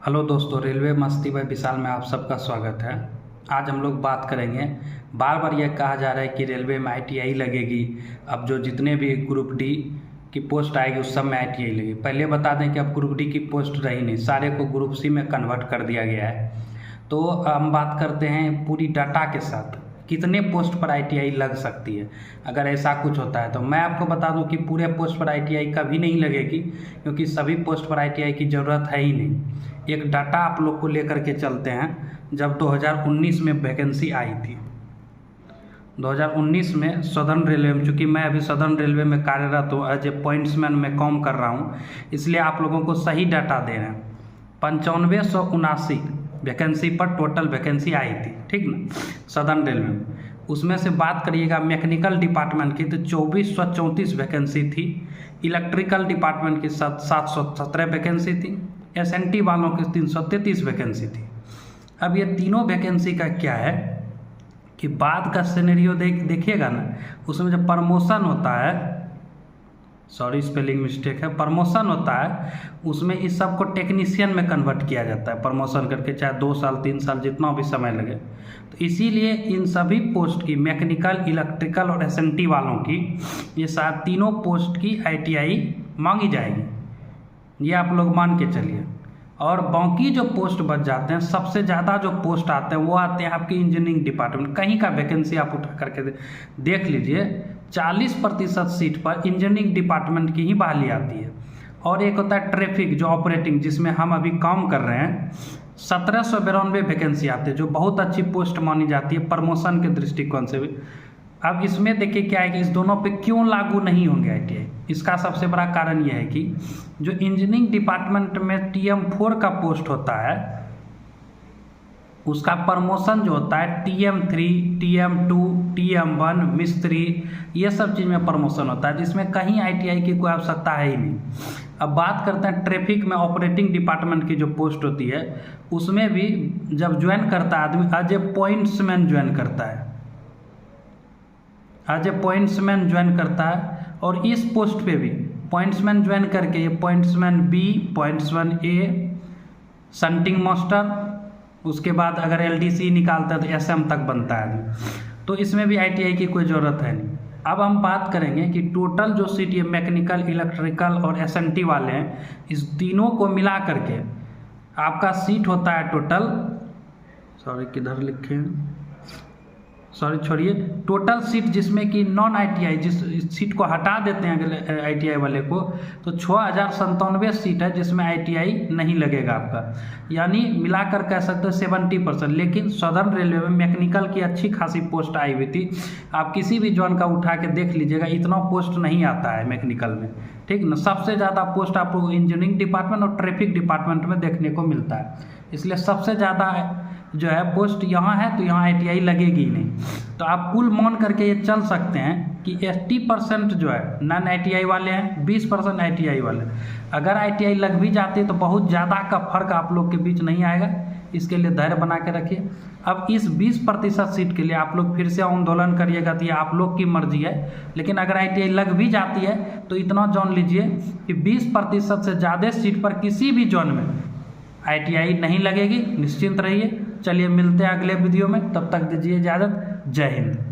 Hello दोस्तों, railway मस्ती bye विशाल में आप सबका स्वागत है। आज हम लोग बात करेंगे। बार बार यह कहा जा रहा है कि रेलवे में आईटीआई लगेगी। अब जो जितने भी ग्रुप डी की पोस्ट आएगी उस सब में आईटीआई लगेगी। पहले बता दें कि अब ग्रुप डी की पोस्ट रही नहीं, सारे को ग्रुप सी में कन्वर्ट कर दिया गया है। तो हम बात करते हैं पूरी डाटा के साथ कितने पोस्ट पर आईटीआई लग सकती है अगर ऐसा कुछ होता है। तो मैं आपको बता दूं कि पूरे पोस्ट पर आईटीआई कभी नहीं लगेगी, क्योंकि सभी पोस्ट पर आईटीआई की ज़रूरत है ही नहीं। एक डाटा आप लोग को लेकर के चलते हैं। जब 2019 में वैकेंसी आई थी, 2019 में सदर्न रेलवे में, चूँकि मैं अभी सदर्न रेलवे में कार्यरत हूँ, एज ए पॉइंट्समैन में काम कर रहा हूँ, इसलिए आप लोगों को सही डाटा दे रहे हैं। 9579 वैकेंसी पर टोटल वैकेंसी आई थी, ठीक ना, सदर्न रेलवे में। उसमें से बात करिएगा मैकेनिकल डिपार्टमेंट की तो 2434 वैकेंसी थी, इलेक्ट्रिकल डिपार्टमेंट की 717 वैकेंसी थी, एसएनटी वालों की 333 वैकेंसी थी। अब ये तीनों वैकेंसी का क्या है कि बाद का सिनेरियो देखिएगा ना, उसमें जब प्रमोशन होता है, सॉरी स्पेलिंग मिस्टेक है, प्रमोशन होता है, उसमें इस सब को टेक्नीशियन में कन्वर्ट किया जाता है प्रमोशन करके, चाहे 2 साल 3 साल जितना भी समय लगे। तो इसीलिए इन सभी पोस्ट की, मैकेनिकल, इलेक्ट्रिकल और एसएनटी वालों की, ये तीनों पोस्ट की आईटीआई मांगी जाएगी, ये आप लोग मान के चलिए। और बाकी जो पोस्ट बच जाते हैं, सबसे ज़्यादा जो पोस्ट आते हैं वो आते हैं आपके इंजीनियरिंग डिपार्टमेंट। कहीं का वैकेंसी आप उठा करके देख लीजिए, 40% सीट पर इंजीनियरिंग डिपार्टमेंट की ही बहाली आती है। और एक होता है ट्रैफिक, जो ऑपरेटिंग, जिसमें हम अभी काम कर रहे हैं, 1792 वैकेंसी आती है, जो बहुत अच्छी पोस्ट मानी जाती है प्रमोशन के दृष्टिकोण से भी। अब इसमें देखिए क्या है कि इस दोनों पे क्यों लागू नहीं होंगे आईटीआई। इसका सबसे बड़ा कारण यह है कि जो इंजीनियरिंग डिपार्टमेंट में TM4 का पोस्ट होता है, उसका प्रमोशन जो होता है TM3, TM2, TM1, मिस्त्री, ये सब चीज़ में प्रमोशन होता है, जिसमें कहीं आईटीआई की कोई आवश्यकता है ही नहीं। अब बात करते हैं ट्रैफिक में ऑपरेटिंग डिपार्टमेंट की जो पोस्ट होती है, उसमें भी जब ज्वाइन करता है आदमी, एज ए पॉइंट्समैन ज्वाइन करता है, एज ए पॉइंट्समैन ज्वाइन करता है। और इस पोस्ट पे भी पॉइंट्समैन ज्वाइन करके ये pointsman B, pointsman A, shunting master, उसके बाद अगर LDC निकालता है तो SM तक बनता है। तो इसमें भी आईटीआई की कोई ज़रूरत है नहीं। अब हम बात करेंगे कि टोटल जो सीट ये मैकेनिकल, इलेक्ट्रिकल और SNT वाले हैं, इस तीनों को मिला करके आपका सीट होता है टोटल, सॉरी किधर लिखे हैं, सॉरी छोड़िए, टोटल सीट जिसमें कि नॉन आईटीआई, जिस सीट को हटा देते हैं आईटीआई वाले को, तो 6097 सीट है जिसमें आईटीआई नहीं लगेगा आपका। यानी मिलाकर कह सकते हैं 70%। लेकिन सदर्न रेलवे में मैकेनिकल की अच्छी खासी पोस्ट आई हुई थी, आप किसी भी जॉन का उठा के देख लीजिएगा, इतना पोस्ट नहीं आता है मैकेनिकल में, ठीक ना। सबसे ज़्यादा पोस्ट आपको इंजीनियरिंग डिपार्टमेंट और ट्रैफिक डिपार्टमेंट में देखने को मिलता है, इसलिए सबसे ज़्यादा जो है पोस्ट यहाँ है, तो यहाँ आईटीआई लगेगी ही नहीं। तो आप कुल मान करके ये चल सकते हैं कि 80% जो है नॉन आईटीआई वाले हैं, 20% आईटीआई वाले। अगर आईटीआई लग भी जाती है तो बहुत ज़्यादा का फर्क आप लोग के बीच नहीं आएगा, इसके लिए धैर्य बना के रखिए। अब इस 20% सीट के लिए आप लोग फिर से आंदोलन करिएगा तो ये आप लोग की मर्जी है, लेकिन अगर आईटीआई लग भी जाती है तो इतना जान लीजिए कि 20% से ज़्यादा सीट पर किसी भी जोन में आईटीआई नहीं लगेगी, निश्चिंत रहिए। चलिए मिलते हैं अगले वीडियो में, तब तक दीजिए इजाज़त। जय हिंद।